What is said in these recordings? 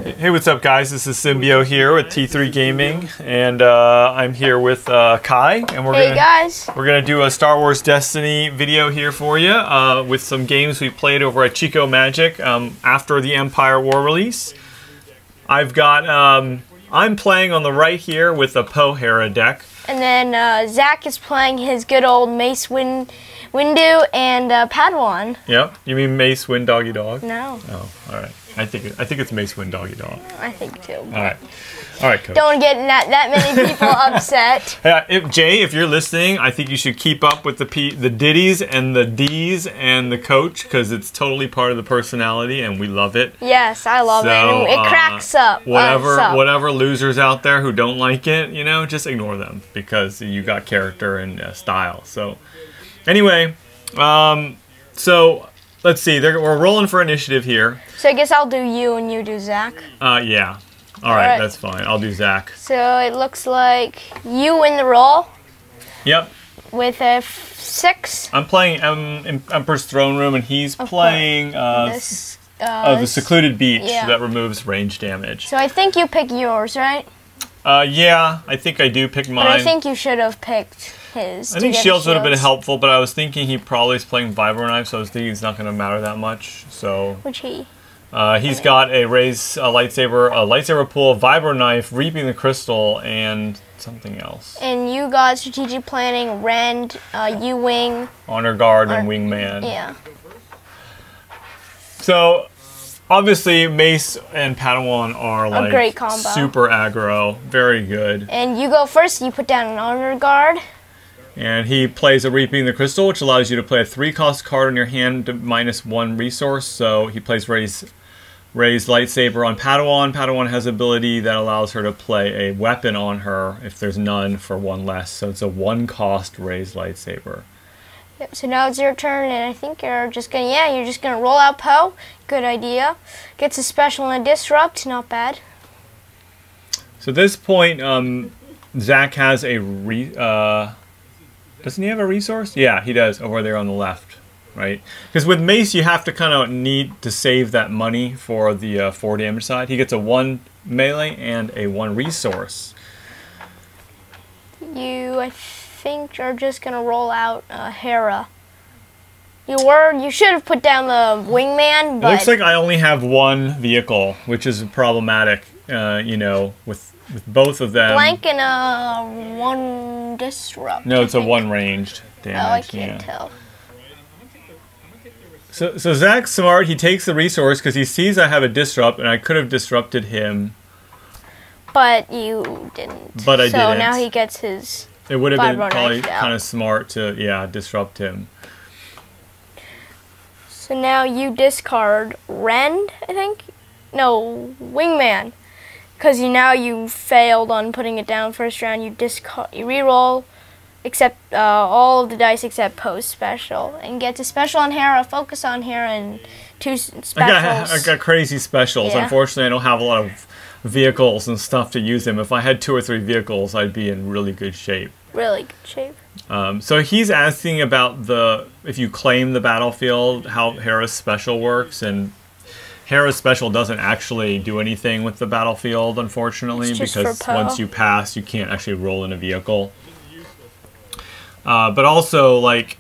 Hey, what's up, guys? This is Symbio here with T3 Gaming, and I'm here with Kai, and we're gonna do a Star Wars Destiny video here for you with some games we played over at Chico Magic after the Empire War release. I've got I'm playing on the right here with the Hera deck, and then Zach is playing his good old Mace Windu and Padawan. Yep. You mean Mace Wind Doggy Dog? No. Oh, all right. I think it's Mace Wind Doggy Dog. I think too. All right, Coach. Don't get that many people upset. Jay, if you're listening, I think you should keep up with the ditties and the D's and the Coach, because it's totally part of the personality, and we love it. Yes, I love it. And it cracks up. Whatever losers out there who don't like it, you know, just ignore them, because you got character and style. So, anyway, so let's see. We're rolling for initiative here. So I guess I'll do you and you do Zach. Yeah. All right, that's fine. I'll do Zach. So it looks like you win the roll. Yep. With a 6. I'm playing Emperor's Throne Room, and he's playing the Secluded Beach that removes range damage. So I think you pick yours, right? Yeah, I think I do pick mine. But I think you should have picked his. I think shields would have been helpful, but I was thinking he probably is playing Vibro Knife, so I was thinking it's not going to matter that much. So. Which he? He's got a lightsaber pool, Vibro Knife, Reaping the Crystal, and something else. And you got Strategic Planning, Rend, U-Wing, Honor Guard, and Wingman. Yeah. So, obviously, Mace and Padawan are like a great combo. Super aggro, very good. And you go first. You put down an Honor Guard. And he plays a Reaping the Crystal, which allows you to play a 3-cost card in your hand to -1 resource. So he plays Rey's lightsaber on Padawan. Padawan has an ability that allows her to play a weapon on her if there's none for 1 less. So it's a 1-cost Rey's lightsaber. Yep, so now it's your turn, and I think you're just gonna roll out Poe. Good idea. Gets a special and a disrupt, not bad. So at this point, Zach has a doesn't he have a resource? Yeah, he does, over there on the left, right? Because with Mace, you have to kind of need to save that money for the 4 damage side. He gets a 1 melee and a 1 resource. You, I think, are just gonna roll out Hera. You should have put down the Wingman, but it looks like I only have 1 vehicle, which is problematic. You know, with both of them. Blank and a 1 disrupt. No, it's a 1 ranged damage. Oh, I can't tell. So Zach's smart. He takes the resource because he sees I have a disrupt, and I could have disrupted him. But you didn't. But I didn't. So now he gets his. It would have been probably kind of smart to disrupt him. So now you discard Rend, I think. No, Wingman. Because you failed on putting it down first round. You reroll, except all of the dice except post special, and get a special on Hera, focus on Hera, and 2 specials. I got crazy specials. Yeah. Unfortunately, I don't have a lot of vehicles and stuff to use them. If I had 2 or 3 vehicles, I'd be in really good shape. Really good shape. So he's asking about if you claim the battlefield, how Hera's special works, and Hera's special doesn't actually do anything with the battlefield, unfortunately, because once you pass, you can't actually roll in a vehicle. But also, like,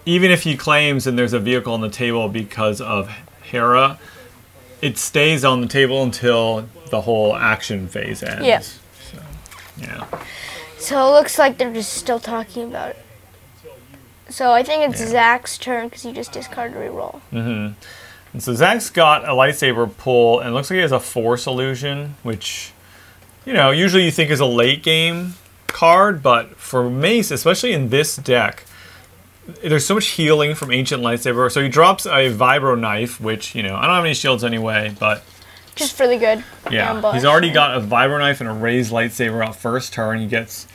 even if he claims and there's a vehicle on the table because of Hera, it stays on the table until the whole action phase ends. Yeah. So, yeah. So it looks like they're just still talking about it. So I think it's Zach's turn because he just discarded reroll. Mm-hmm. And so Zach's got a lightsaber pull, and it looks like he has a Force Illusion, which, you know, usually you think is a late game card, but for Mace, especially in this deck, there's so much healing from Ancient Lightsaber. So he drops a Vibro Knife, which, you know, I don't have any shields anyway, but just for the good. Yeah, ambush. He's already got a Vibro Knife and a raised lightsaber out first turn. He gets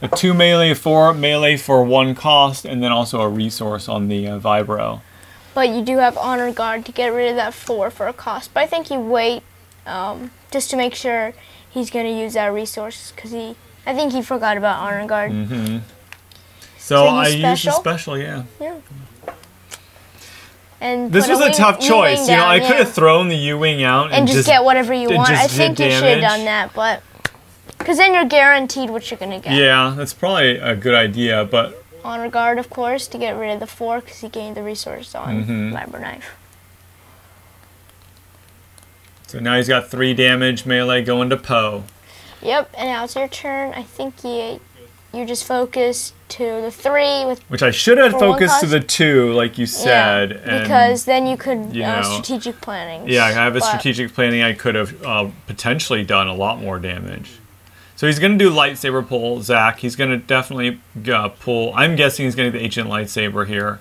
a 2 melee, 4 melee for 1 cost, and then also a resource on the Vibro. But you do have Honor Guard to get rid of that 4 for a cost. But I think you wait just to make sure he's going to use that resource because I think he forgot about Honor Guard. Mm-hmm. So I use the special, yeah. And this was a tough choice. You know, I could have thrown the U-wing out and just get whatever you want. I think you should have done that, but because then you're guaranteed what you're gonna get. Yeah, that's probably a good idea, but honor guard, of course, to get rid of the 4 because he gained the resource on Vibro Knife. So now he's got 3 damage melee going to Poe. Yep, and now it's your turn. I think you just focus to the 3 with. Which I should have focused to the 2, like you said. Yeah, because then you could strategic planning. Yeah, I have a strategic planning. I could have potentially done a lot more damage. So he's going to do lightsaber pull, Zach. He's going to definitely pull. I'm guessing he's going to do the ancient lightsaber here.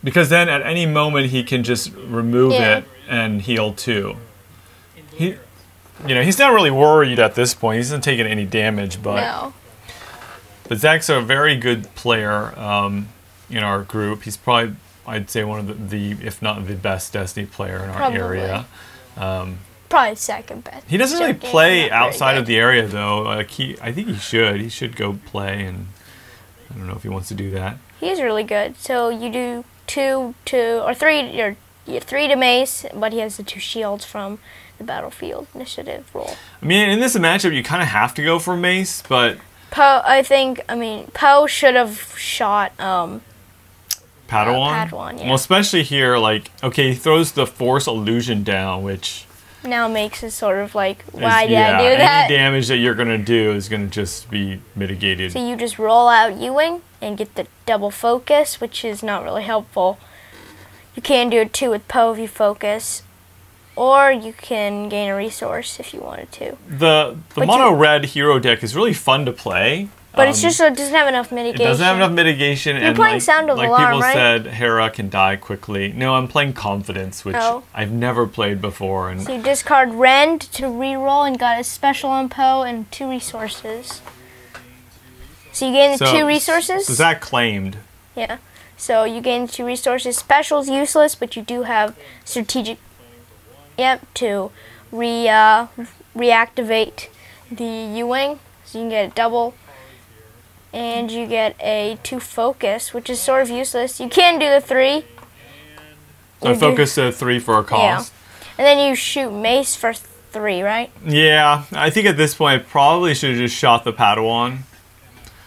Because then at any moment he can just remove it and heal too. He's not really worried at this point. He hasn't taken any damage, but Zach's a very good player in our group. He's probably, I'd say, one of the if not the best Destiny player in our area. Probably second best. He doesn't really play outside of the area though. I think he should. He should go play, and I don't know if he wants to do that. He's really good. So you do 2 or 3. You're 3 to Mace, but he has the 2 shields from the battlefield initiative roll. I mean, in this matchup, you kind of have to go for Mace, but Poe. Poe should have shot Padawan. Padawan, yeah. Well, especially here, like, okay, he throws the Force illusion down, which now makes it sort of like, why did I do that? Any damage that you're gonna do is gonna just be mitigated. So you just roll out U-wing and get the double focus, which is not really helpful. You can do it too with Poe if you focus, or you can gain a resource if you wanted to. The mono red hero deck is really fun to play. But it's just it doesn't have enough mitigation. It doesn't have enough mitigation. You're playing Sound of Alarm, right? Like people said, Hera can die quickly. No, I'm playing Confidence, which I've never played before. And so you discard Rend to reroll and got a special on Poe and 2 resources. So you gain the 2 resources? So Zach claimed. Yeah. So you gain 2 resources. Special's useless, but you do have strategic to reactivate the U-wing. So you can get a double. And you get a 2 focus, which is sort of useless. You can do the 3. So focus to 3 for a cost. Yeah. And then you shoot Mace for 3, right? Yeah. I think at this point I probably should have just shot the Padawan.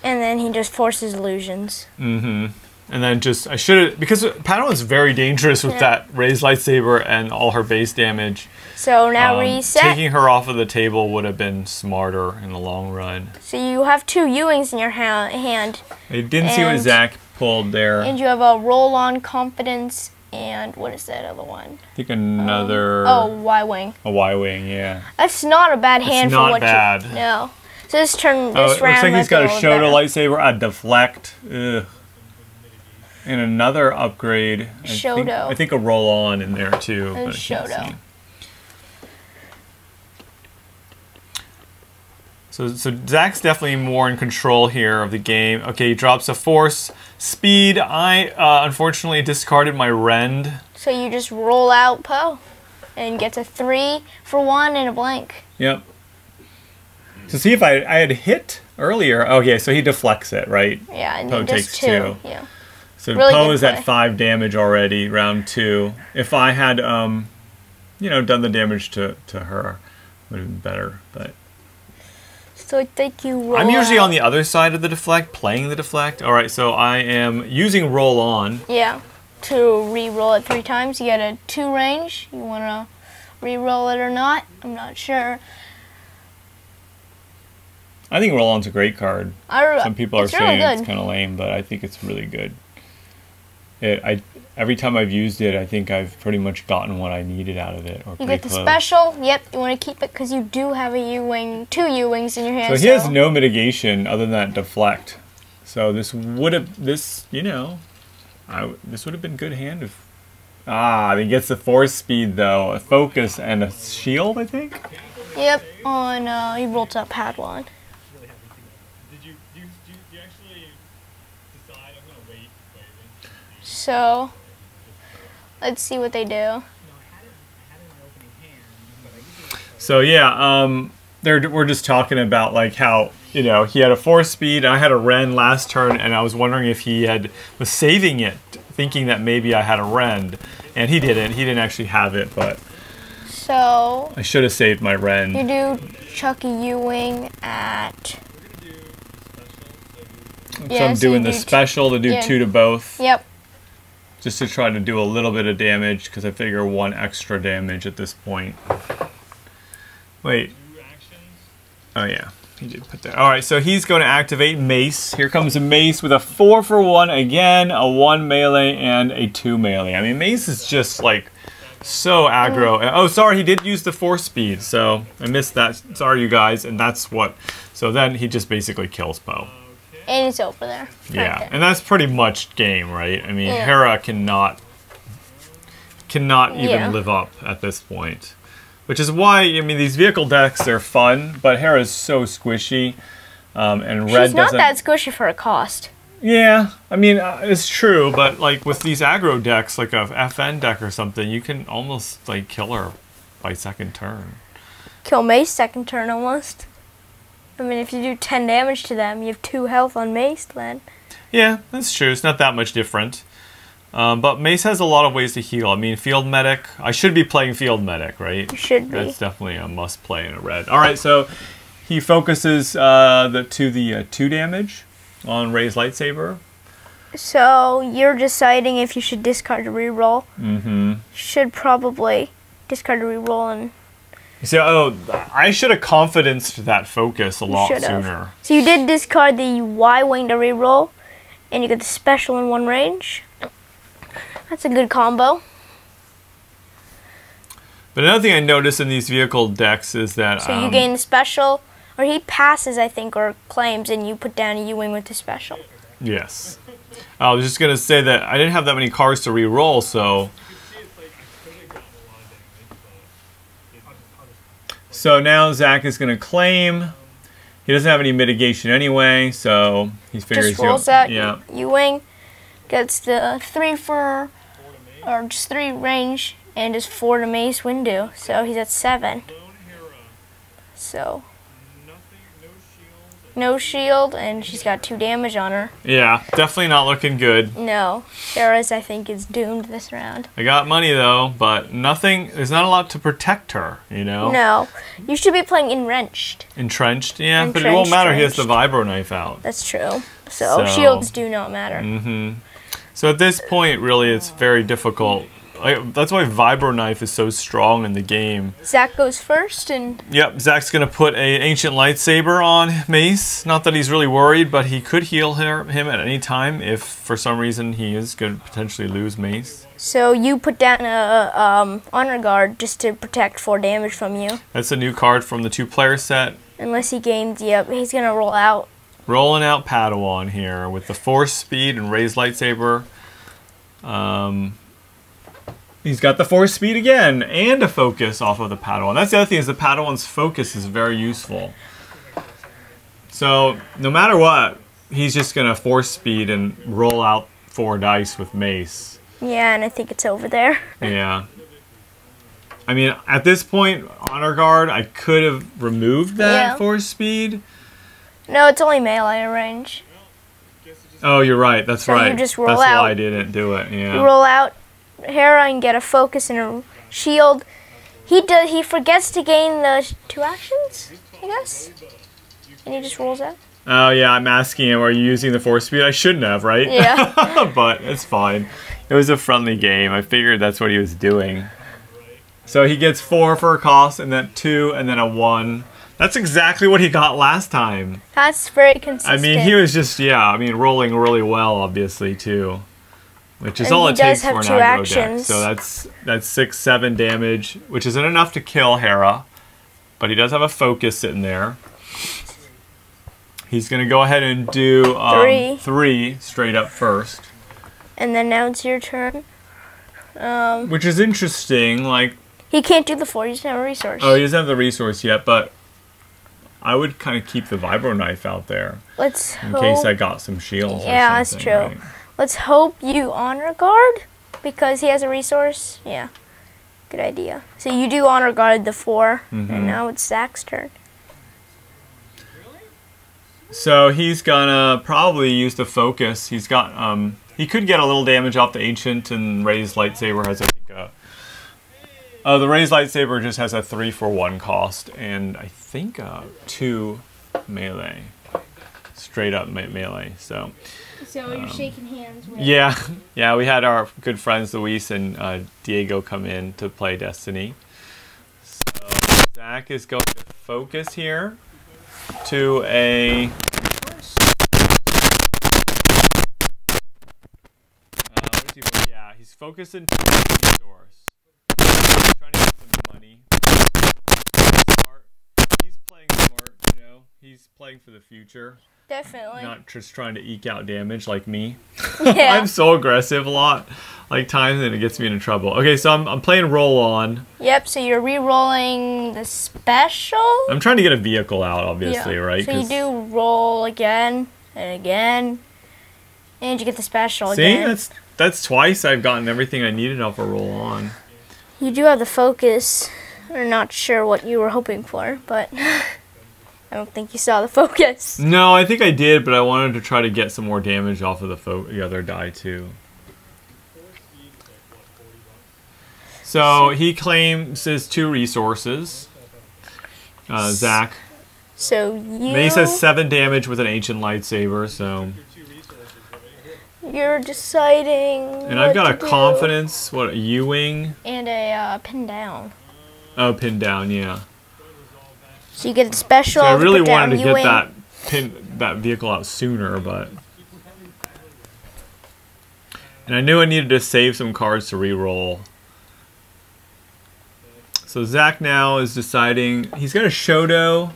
And then he just forces illusions. And then I should have, because Padawan's very dangerous with that raised lightsaber and all her base damage. So now reset. Taking her off of the table would have been smarter in the long run. So you have 2 U-wings in your hand. I didn't see what Zach pulled there. And you have a roll-on Confidence and what is that other one? I think another... Y-wing. A Y-wing, yeah. That's not a bad hand for what bad. No. So this round... Looks like he's got a Shoto lightsaber, a deflect. Ugh. And another upgrade. Shoto. I think a roll-on in there too. And Shoto. So Zach's definitely more in control here of the game. Okay, he drops a Force. Speed, I unfortunately discarded my Rend. So you just roll out Poe and gets a 3 for 1 and a blank. Yep. So see if I had hit earlier. Okay, so he deflects it, right? Yeah, and Poe takes 2. Yeah. So really Poe is at 5 damage already, round 2. If I had, done the damage to her, would have been better, but... So I think you roll I'm usually on the other side of the deflect, playing the deflect. All right, so I am using roll on. Yeah, to re-roll it 3 times. You get a 2 range. You want to re-roll it or not? I'm not sure. I think roll on's a great card. Some people are saying it's kind of lame, but I think it's really good. Every time I've used it, I think I've pretty much gotten what I needed out of it. Or you get the special. Yep, you want to keep it because you do have a U-wing, 2 U-wings in your hand. So he has no mitigation other than that deflect. So this would have this would have been good hand if he gets the Force speed though, a focus and a shield, I think. Yep, on he rolled up Padawan. So, let's see what they do. So yeah, we're just talking about like how, you know, he had a 4-speed, I had a Ren last turn, and I was wondering if he was saving it, thinking that maybe I had a Ren, and he didn't. He didn't actually have it, but so I should have saved my Ren. You do Chucky U-Wing at. So I'm doing the special to do 2 to both. Yep. Just to try to do a little bit of damage, because I figure 1 extra damage at this point. Wait. Oh yeah, he did put that. All right, so he's going to activate Mace. Here comes a Mace with a 4 for 1 again, a 1 melee and a 2 melee. I mean, Mace is just like so aggro. Oh, sorry, he did use the 4-speed, so I missed that. Sorry, you guys, and that's what. So then he just basically kills Poe. And it's over there. Yeah, right, and that's pretty much game, right? I mean, Hera cannot even live up at this point. Which is why, I mean, these vehicle decks are fun, but Hera's so squishy, and Red She's not that squishy for a cost. Yeah, I mean, it's true, but like with these aggro decks, like a FN deck or something, you can almost like kill her by 2nd turn. Kill Mace 2nd turn almost. I mean, if you do 10 damage to them, you have 2 health on Mace then. Yeah, that's true. It's not that much different. But Mace has a lot of ways to heal. I mean, Field Medic. I should be playing Field Medic, right? You should be. That's definitely a must play in a red. All right, so he focuses the 2 damage on Rey's lightsaber. So you're deciding if you should discard a reroll. Mm-hmm. Should probably discard a reroll and. See, oh, I should have confidenced that focus a lot sooner. So you did discard the Y-Wing to reroll, and you get the special in 1 range. That's a good combo. But another thing I noticed in these vehicle decks is that... So you gain the special, or he passes, I think, or claims, and you put down a U-Wing with the special. Yes. I was just going to say that I didn't have that many cards to re-roll, so... So now Zach is going to claim. He doesn't have any mitigation anyway, so he figures... Just rolls that U-Wing, gets the 3 for... or just 3 range, and just 4 to Mace Windu, so he's at 7. So, no shield, and she's got 2 damage on her. Yeah, definitely not looking good. No, Hera's, I think, is doomed this round. I got money though, but nothing. There's not a lot to protect her, you know. No, you should be playing Enrenched. Entrenched, yeah, but it won't matter. He has the vibro knife out. That's true. So shields do not matter. Mm-hmm. So at this point, really, it's very difficult. That's why Vibro Knife is so strong in the game. Zach goes first, and... Yep, Zach's going to put an Ancient Lightsaber on Mace. Not that he's really worried, but he could heal him at any time if, for some reason, he is going to potentially lose Mace. So you put down a Honor Guard just to protect 4 damage from you. That's a new card from the 2-player set. Unless he gains, yep, he's going to roll out. Rolling out Padawan here with the Force Speed and Rey's Lightsaber. He's got the Force Speed again and a focus off of the Padawan. That's the other thing, is the Padawan's focus is very useful. So no matter what, he's just going to Force Speed and roll out 4 dice with Mace. Yeah, and I think it's over there. Yeah. I mean, at this point, Honor Guard, I could have removed that Force Speed. No, it's only melee range. Oh, you're right. That's right. You just roll That's out. why I didn't do it. Yeah. You roll out Hera and get a focus and a shield. He forgets to gain the 2 actions, I guess. And he just rolls out. Oh yeah, I'm asking him, are you using the Force Speed? I shouldn't have, right? Yeah. But it's fine. It was a friendly game. I figured that's what he was doing. So he gets 4 for a cost, and then 2, and then a 1. That's exactly what he got last time. That's very consistent. I mean, he was just, rolling really well, obviously, too. Which is all it takes for an aggro deck. So that's 6, 7 damage, which isn't enough to kill Hera. But he does have a focus sitting there. He's going to go ahead and do 3 straight up first. And then now it's your turn. Which is interesting, like... He can't do the 4, he doesn't have a resource. Oh, he doesn't have the resource yet, but... I would kind of keep the Vibro Knife out there. In case I got some shields or something. Yeah, that's true. Right? Let's hope you Honor Guard, because he has a resource. Yeah, good idea. So you do Honor Guard the 4, and now it's Zach's turn. So he's gonna probably use the focus. He's got he could get a little damage off the ancient, and Ray's lightsaber has I think the Ray's lightsaber just has a 3-for-1 cost, and I think 2 melee, straight up melee. So you're shaking hands with... Yeah, yeah. We had our good friends Luis and Diego come in to play Destiny. So Zach is going to focus here to a. Yeah, he's focusing to a resource. He's trying to get some money. Smart. He's playing smart, you know. He's playing for the future. Definitely. Not just trying to eke out damage like me. Yeah. I'm so aggressive a lot, like times, and it gets me into trouble. Okay, so I'm playing roll on. Yep. So you're re-rolling the special. I'm trying to get a vehicle out, obviously, right? So you do roll again and again, and you get the special again. See, that's twice I've gotten everything I needed off a roll on. You do have the focus. I'm not sure what you were hoping for, but I don't think you saw the focus. No, I think I did, but I wanted to try to get some more damage off of the other die too. So he claims his 2 resources. Zach. So you... Mace has 7 damage with an ancient lightsaber, so... You're deciding. And I've got a confidence, what, a U-wing? And a pin down. Oh, pin down, yeah. So you get the special. So I really wanted to get that vehicle out sooner, but... And I knew I needed to save some cards to re-roll. So Zach now is deciding... He's got a Shoto.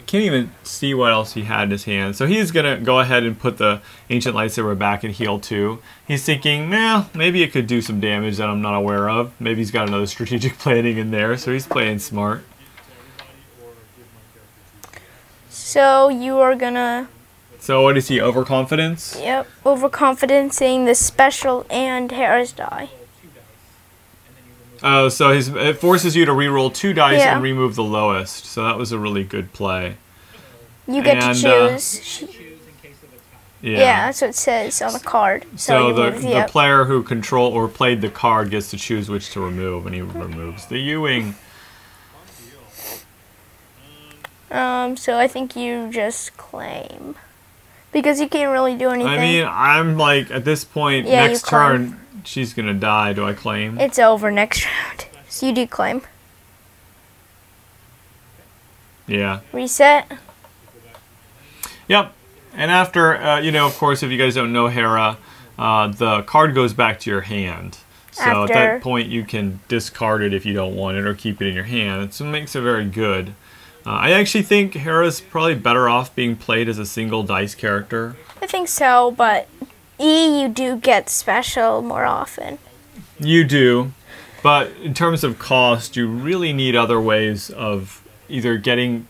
Can't even see what else he had in his hand. So he's going to go ahead and put the ancient lightsaber back and heal 2. He's thinking, well, maybe it could do some damage that I'm not aware of. Maybe he's got another strategic planning in there, so he's playing smart. So you are going to... So what is he, overconfidence? Yep, overconfidencing the special and Hera's die. Oh, so it forces you to re-roll 2 dice and remove the lowest. So that was a really good play. You get to choose. Yeah, that's what it says on the card. So the player who controlled or played the card gets to choose which to remove, and he removes the U-wing. So I think you just claim. Because you can't really do anything. I mean, I'm like, at this point, next turn... She's gonna die. Do I claim? It's over next round. So you do claim. Yeah. Reset. Yep. And after, you know, of course, if you guys don't know Hera, the card goes back to your hand. So at that point, you can discard it if you don't want it or keep it in your hand. So it makes it very good. I actually think Hera's probably better off being played as a single dice character. I think so, but... you do get special more often. You do, but in terms of cost, you really need other ways of either getting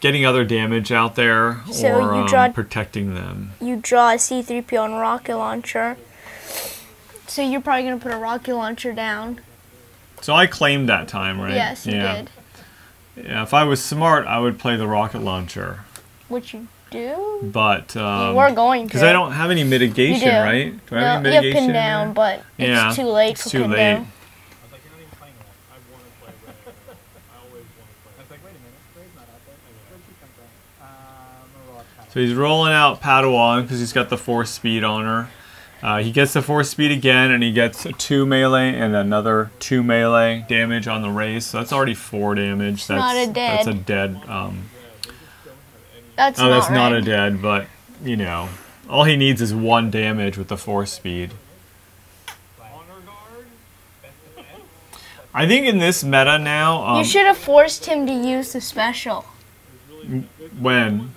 other damage out there or protecting them. You draw a C-3PO and rocket launcher, so you're probably going to put a rocket launcher down. So I claimed that time, right? Yes, you did. Yeah, if I was smart, I would play the rocket launcher. Which you do? But you were going to. Because I don't have any mitigation, right? Do I have any mitigation? You have pin down, but it's too late for pin down. So he's rolling out Padawan because he's got the 4 speed on her. He gets the 4 speed again, and he gets a 2 melee and another 2 melee damage on the race. So that's already 4 damage. That's a dead. That's not a dead, but, you know, all he needs is 1 damage with the 4 speed. I think in this meta now... you should have forced him to use the special. When?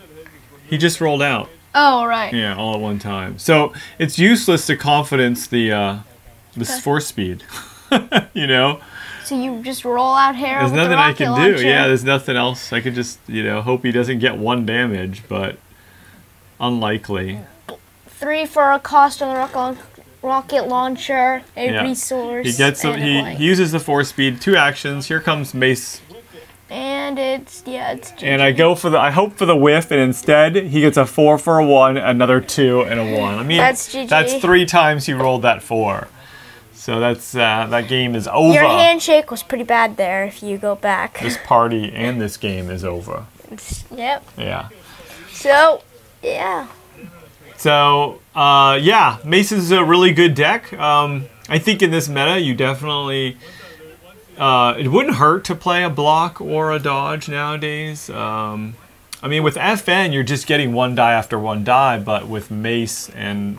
He just rolled out. Oh, right. Yeah, all at one time. So it's useless to confidence the 4 speed, you know? So you just roll out Hera There's with nothing the I can launcher. do. Yeah, there's nothing else. I could just, you know, hope he doesn't get 1 damage, but unlikely. 3 for a cost on the rocket launcher, a resource. He gets he uses the 4 speed, 2 actions. Here comes Mace And it's GG. And I hope for the whiff, and instead he gets a 4 for a 1, another 2, and a 1. I mean, that's GG. That's 3 times he rolled that 4. So that's that game is over. Your handshake was pretty bad there if you go back. This party and this game is over. Yep. Yeah. So, yeah. So, yeah, Mace is a really good deck. I think in this meta, you definitely... it wouldn't hurt to play a block or a dodge nowadays. I mean, with FN, you're just getting 1 die after 1 die, but with Mace and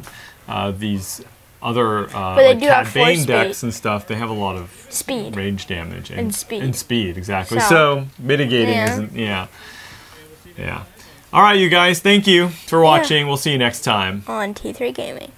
these other like Cat Bane decks and stuff, they have a lot of speed, range damage, and speed. And speed, exactly. So mitigating isn't, yeah. All right, you guys, thank you for watching. We'll see you next time on T3 Gaming.